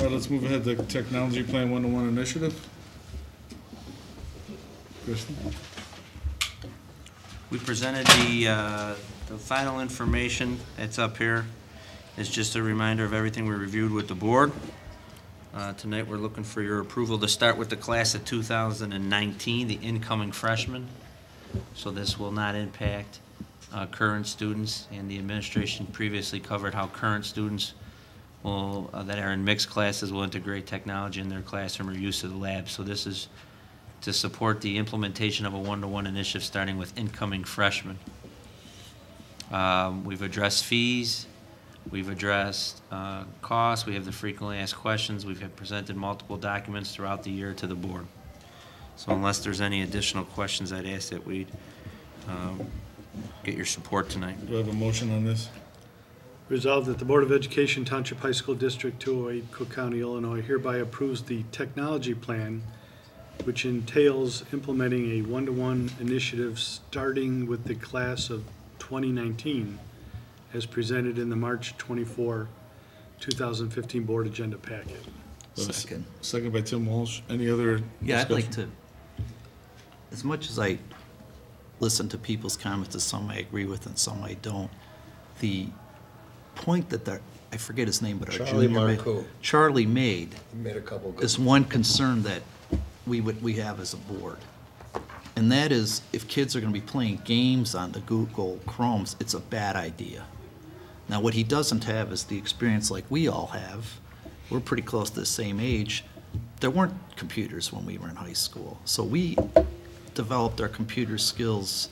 let's move ahead to Technology Plan 101 Initiative. Kristen? We presented the final information. It's up here. It's just a reminder of everything we reviewed with the board. Tonight we're looking for your approval to start with the class of 2019, the incoming freshmen. So this will not impact current students, and the administration previously covered how current students will, that are in mixed classes will integrate technology in their classroom or use of the lab. So this is to support the implementation of a one-to-one initiative starting with incoming freshmen. We've addressed fees, we've addressed costs, we have the frequently asked questions, we've presented multiple documents throughout the year to the board. So unless there's any additional questions, I'd ask that we get your support tonight. Do I have a motion on this? Resolved that the Board of Education, Township High School District 208, Cook County, Illinois, hereby approves the technology plan, which entails implementing a one-to-one initiative starting with the class of 2019, as presented in the March 24, 2015 Board Agenda Packet. Second. Second by Tim Walsh. Any other Yeah, I'd like discussion? to, as much as I listen to people's comments, some I agree with and some I don't, the point that I forget his name, but our junior Charlie made a couple good is one concern that we have as a board. And that is, if kids are going to be playing games on the Google Chromes, it's a bad idea. Now, what he doesn't have is the experience like we all have. We're pretty close to the same age. There weren't computers when we were in high school. So we developed our computer skills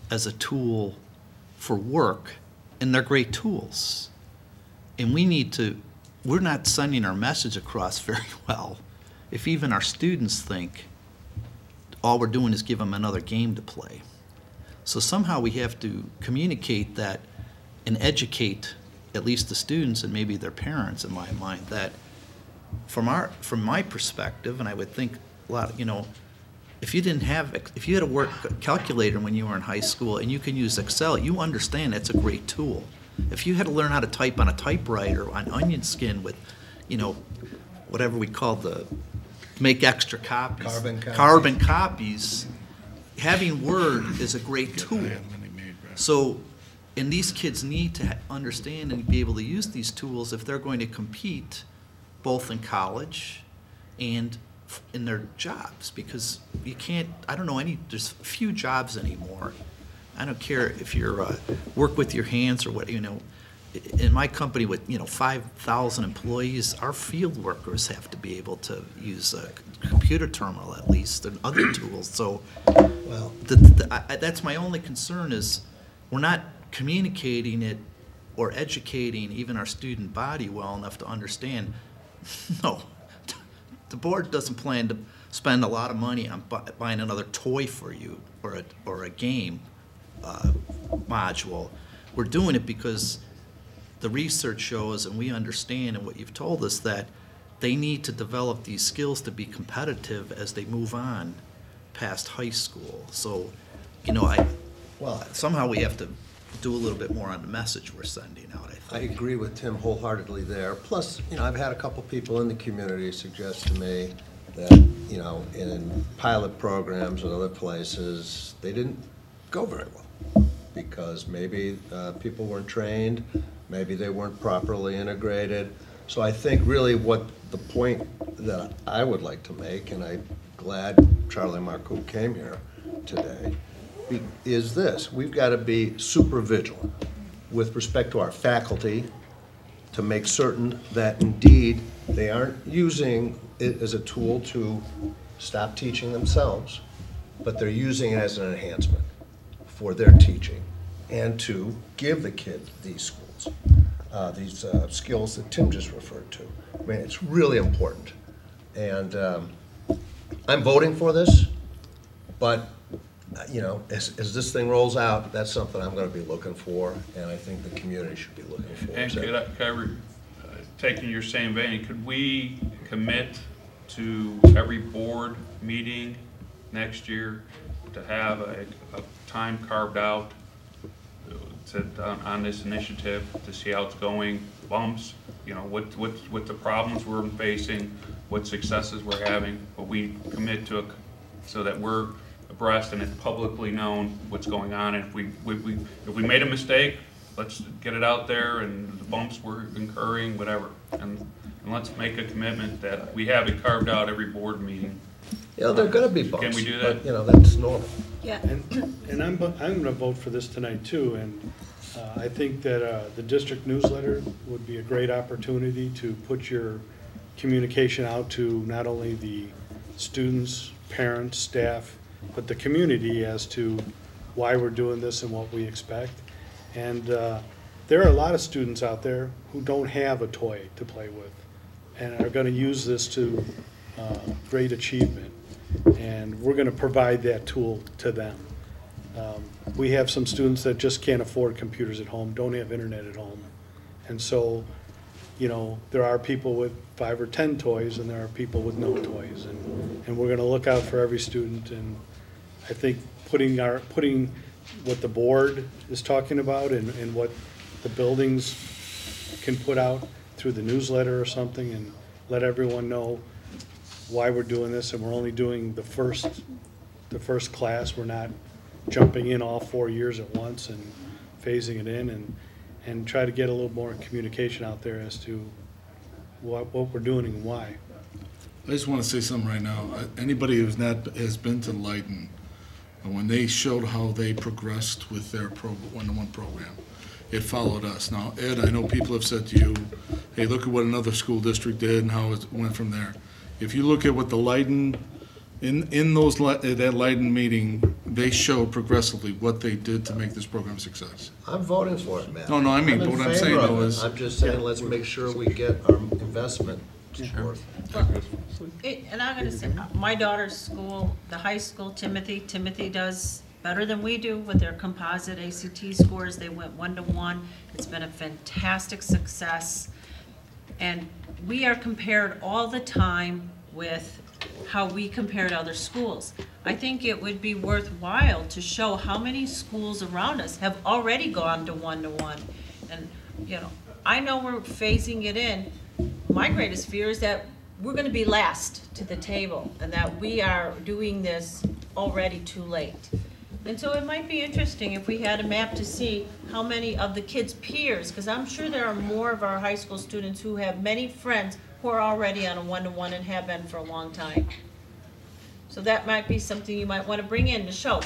as a tool for work, and they're great tools. And we're not sending our message across very well if even our students think all we're doing is give them another game to play. So somehow we have to communicate that and educate at least the students and maybe their parents, in my mind, that from my perspective, and I would think a lot, if you had a work calculator when you were in high school and you can use Excel, you understand that's a great tool. If you had to learn how to type on a typewriter on onion skin with, whatever we call make extra copies. Carbon copies. Having Word is a great tool. So, and these kids need to understand and be able to use these tools if they're going to compete both in college and in their jobs, because you can't, there's few jobs anymore. I don't care if you're work with your hands or what, in my company with 5,000 employees, our field workers have to be able to use a computer terminal at least and other tools. So, well, that's my only concern is we're not communicating it or educating even our student body well enough to understand. No, the board doesn't plan to spend a lot of money on buying another toy for you or a game module. We're doing it because the research shows, and we understand, and what you've told us, that they need to develop these skills to be competitive as they move on past high school. So, somehow we have to do a little bit more on the message we're sending out, I think. I agree with Tim wholeheartedly there. Plus, I've had a couple people in the community suggest to me that, in pilot programs and other places, they didn't go very well because maybe people weren't trained, maybe they weren't properly integrated. So I think really what the point that I would like to make, and I'm glad Charlie Marcoux came here today, is this: we've got to be super vigilant with respect to our faculty to make certain that indeed they aren't using it as a tool to stop teaching themselves, but they're using it as an enhancement for their teaching and to give the kids these schools, these skills that Tim just referred to. I mean, it's really important. And I'm voting for this, but as this thing rolls out, that's something I'm going to be looking for, and I think the community should be looking for. And taking your same vein, could we commit to every board meeting next year to have a time carved out on this initiative to see how it's going, bumps, you know, what the problems we're facing, what successes we're having, but we commit to it so that we're abreast and it's publicly known what's going on. And if we made a mistake, let's get it out there, and the bumps we're incurring, whatever. And let's make a commitment that we have it carved out every board meeting. You know, there are gonna be bumps. Can we do that? But, you know, that's normal. Yeah. And I'm gonna vote for this tonight too, and I think that the district newsletter would be a great opportunity to put your communication out to not only the students, parents, staff, but the community as to why we're doing this and what we expect. And there are a lot of students out there who don't have a toy to play with and are gonna use this to great achievement. And we're gonna provide that tool to them. We have some students that just can't afford computers at home, don't have internet at home. And so, you know, there are people with 5 or 10 toys and there are people with no toys. And we're gonna look out for every student, and I think putting what the board is talking about and what the buildings can put out through the newsletter or something, and let everyone know why we're doing this, and we're only doing the first class. We're not jumping in all 4 years at once and phasing it in, and try to get a little more communication out there as to what we're doing and why. I just want to say something right now. Anybody who's has been to Leiden, and when they showed how they progressed with their one-to-one program, it followed us. Now, Ed, I know people have said to you, hey, look at what another school district did and how it went from there. If you look at what the Leiden, in that Leiden meeting, they showed progressively what they did to make this program a success. I'm voting for it, man. No, I mean, I'm in what I'm favor saying, of though, it. is- I'm just saying, let's make sure we get our investment worth. And I'm gonna say, my daughter's school, the high school, Timothy does better than we do with their composite ACT scores. They went 1-to-1. It's been a fantastic success. And we are compared all the time with how we compare to other schools. I think it would be worthwhile to show how many schools around us have already gone to 1-to-1. And, you know, I know we're phasing it in. My greatest fear is that we're gonna be last to the table and that we are doing this already too late. And so it might be interesting if we had a map to see how many of the kids' peers, because I'm sure there are more of our high school students who have many friends who are already on a 1-to-1 and have been for a long time. So that might be something you might want to bring in to show.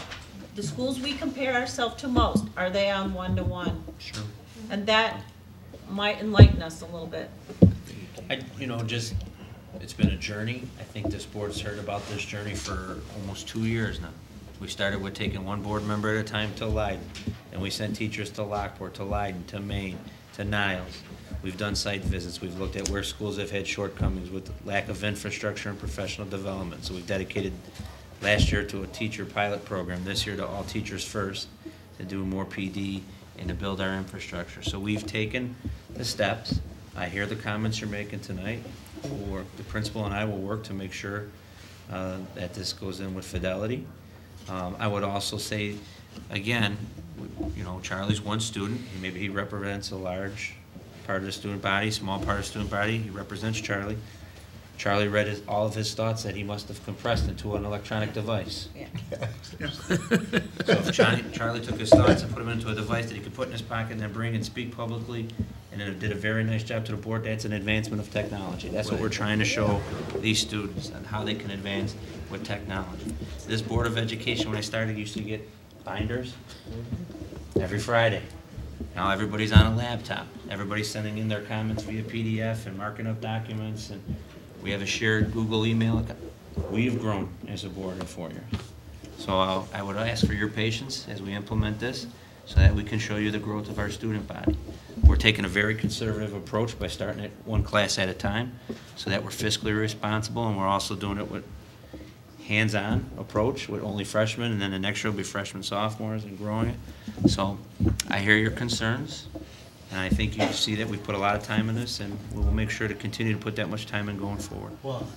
The schools we compare ourselves to most, are they on 1-to-1? Sure. And that might enlighten us a little bit. It's been a journey. I think this board's heard about this journey for almost 2 years now. We started with taking one board member at a time to Leiden, and we sent teachers to Lockport, to Leiden, to Maine, to Niles. We've done site visits. We've looked at where schools have had shortcomings with lack of infrastructure and professional development. So we've dedicated last year to a teacher pilot program, this year to all teachers first, to do more PD and to build our infrastructure. So we've taken the steps. I hear the comments you're making tonight. The principal and I will work to make sure that this goes in with fidelity. I would also say, again, you know, Charlie's one student. Maybe he represents a large part of the student body, small part of the student body. He represents Charlie. Charlie read all of his thoughts that he must have compressed into an electronic device. Yeah. So if Charlie took his thoughts and put them into a device that he could put in his pocket and then bring and speak publicly, and it did a very nice job to the board, that's an advancement of technology. That's what we're trying to show these students and how they can advance with technology. This Board of Education, when I started, used to get binders every Friday. Now everybody's on a laptop. Everybody's sending in their comments via PDF and marking up documents, and we have a shared Google email account. We've grown as a board in 4 years. So I would ask for your patience as we implement this so that we can show you the growth of our student body. We're taking a very conservative approach by starting at one class at a time so that we're fiscally responsible, and we're also doing it with hands-on approach with only freshmen, and then the next year will be freshmen, sophomores, and growing it. So I hear your concerns, and I think you see that we put a lot of time in this, and we will make sure to continue to put that much time in going forward. Well,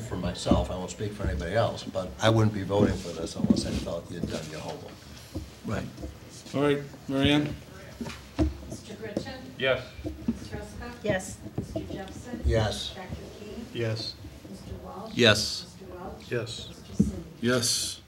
for myself, I won't speak for anybody else, but I wouldn't be voting for this unless I felt you'd done your homework. Right. All right, Mary Ann? Mr. Gritchen? Yes. Mr. Tresca? Yes. Mr. Jefferson? Yes. Dr. King? Yes. Mr. Walsh? Yes. Mr. Welch? Yes. Mr. Sindi? Yes.